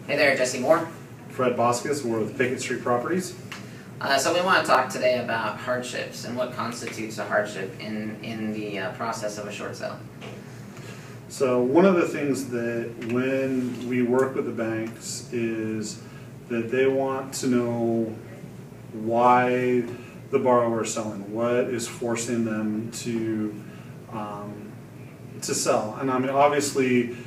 Hey there, Jesse Moore. Fred Boskus, we're with Pickett Street Properties. So we want to talk today about hardships and what constitutes a hardship in the process of a short sale. So one of the things that when we work with the banks is that they want to know why the borrower is selling, what is forcing them to sell. And I mean, obviously,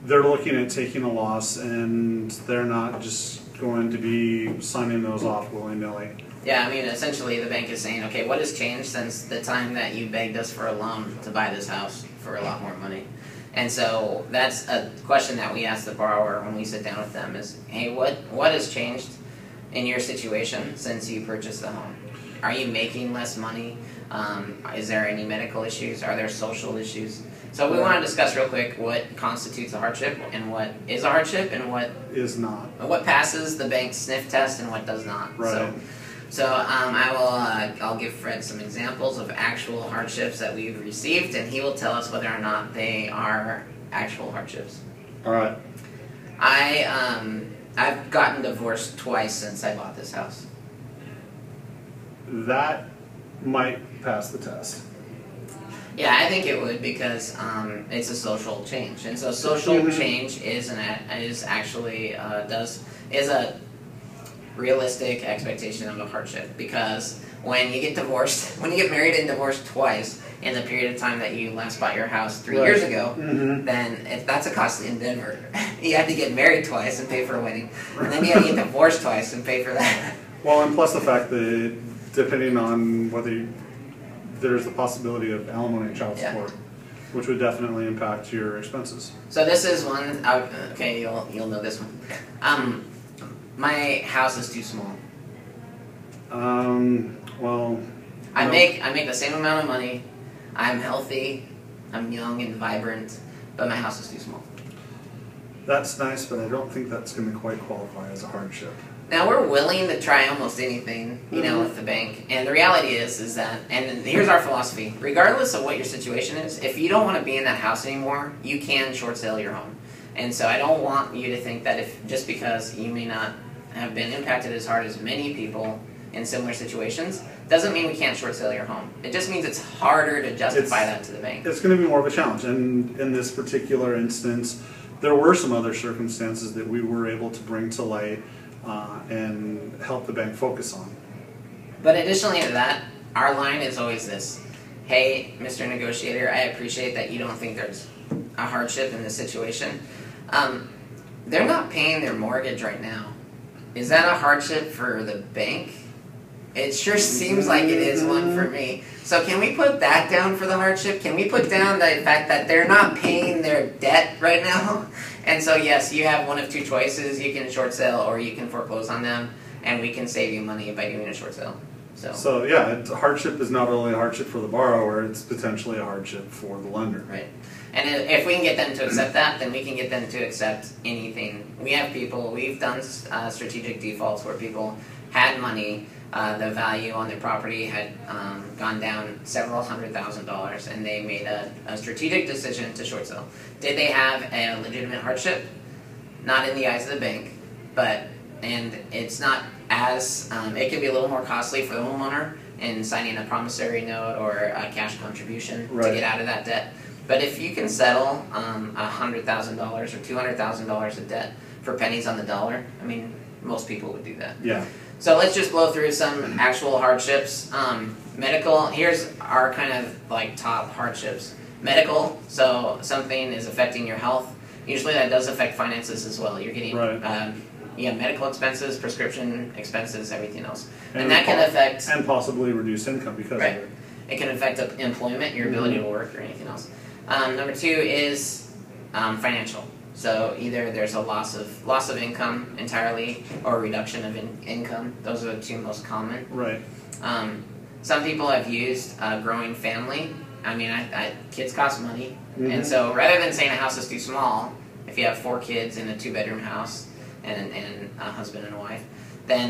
they're looking at taking a loss, and they're not just going to be signing those off willy-nilly. Yeah, I mean, essentially the bank is saying, okay, what has changed since the time that you begged us for a loan to buy this house for a lot more money? And so that's a question that we ask the borrower when we sit down with them is, hey, what has changed in your situation since you purchased the home? Are you making less money? Is there any medical issues? Are there social issues? So we want to discuss real quick what constitutes a hardship and what is a hardship and what is not. What passes the bank's sniff test and what does not. Right. So I'll give Fred some examples of actual hardships that we've received, and he will tell us whether or not they are actual hardships. All right. I've gotten divorced twice since I bought this house. That might pass the test. Yeah, I think it would because it's a social change, and so social change is actually a realistic expectation of a hardship, because when you get divorced, when you get married and divorced twice in the period of time that you last bought your house 3 years ago, then that's a costly endeavor. You have to get married twice and pay for a wedding, and then you have to get divorced twice and pay for that. Well, and plus the fact that depending on whether there's the possibility of alimony and child support, which would definitely impact your expenses. So this is one. Okay, you'll know this one. My house is too small. Well, I make the same amount of money. I'm healthy. I'm young and vibrant, but my house is too small. That's nice, but I don't think that's going to quite qualify as a hardship. Now, we're willing to try almost anything, with the bank. And the reality is that, and here's our philosophy, regardless of what your situation is, if you don't want to be in that house anymore, you can short sale your home. And so I don't want you to think that just because you may not have been impacted as hard as many people in similar situations, doesn't mean we can't short sale your home. It just means it's harder to justify that to the bank. It's going to be more of a challenge. And in this particular instance, there were some other circumstances that we were able to bring to light and help the bank focus on. But additionally to that, our line is always this: hey, Mr. Negotiator, I appreciate that you don't think there's a hardship in this situation. They're not paying their mortgage right now. Is that a hardship for the bank? It sure seems like it is one for me. So can we put that down for the hardship? Can we put down the fact that they're not paying their debt right now? And so yes, you have one of two choices. You can short sale or you can foreclose on them, and we can save you money by doing a short sale. So yeah, a hardship is not only a hardship for the borrower, it's potentially a hardship for the lender. Right. And if we can get them to accept that, then we can get them to accept anything. We've done strategic defaults where people had money, the value on their property had gone down several $100,000, and they made a strategic decision to short sell. Did they have a legitimate hardship? Not in the eyes of the bank, and it's not as, it can be a little more costly for the homeowner in signing a promissory note or a cash contribution to get out of that debt. But if you can settle $100,000 or $200,000 of debt for pennies on the dollar, I mean, most people would do that. Yeah. So let's just blow through some actual hardships. Medical, here's our kind of like top hardships. Medical, so something is affecting your health. Usually that does affect finances as well. You're getting medical expenses, prescription expenses, everything else. And that can affect... And possibly reduce income because of it. It can affect employment, your ability to work, or anything else. Number two is financial. So either there's a loss of income entirely or a reduction of income. Those are the two most common. Right. Some people have used growing family. I mean, kids cost money. And so rather than saying a house is too small, if you have 4 kids in a 2-bedroom house and a husband and a wife, then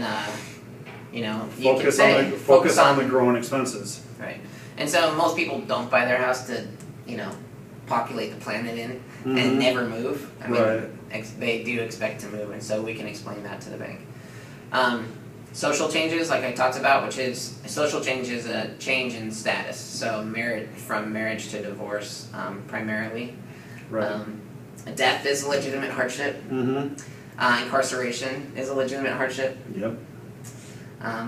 you can say focus on the growing expenses. Right. And so most people don't buy their house to populate the planet in and never move. I mean, they do expect to move, and so we can explain that to the bank. Social changes, like I talked about, which is social change is a change in status. So from marriage to divorce, primarily. Right. Death is a legitimate hardship. Incarceration is a legitimate hardship. Yep.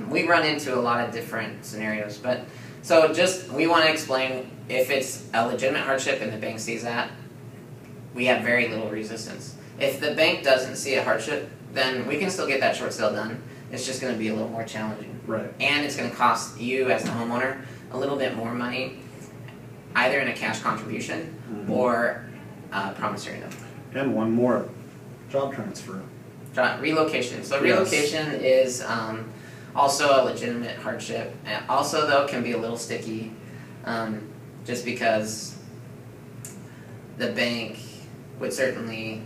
We run into a lot of different scenarios, but so we want to explain if it's a legitimate hardship and the bank sees that, we have very little resistance. If the bank doesn't see a hardship, then we can still get that short sale done. It's just going to be a little more challenging. Right. And it's going to cost you as the homeowner a little bit more money, either in a cash contribution or promissory note. And one more, job transfer. Relocation. So relocation is also a legitimate hardship. Also, though, can be a little sticky, just because the bank would certainly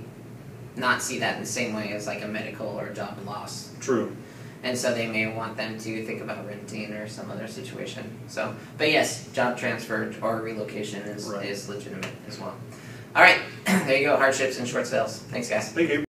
not see that in the same way as like a medical or job loss. True. And so they may want them to think about renting or some other situation. So, but yes, job transfer or relocation is legitimate as well. All right, there you go, hardships and short sales. Thanks, guys. Thank you.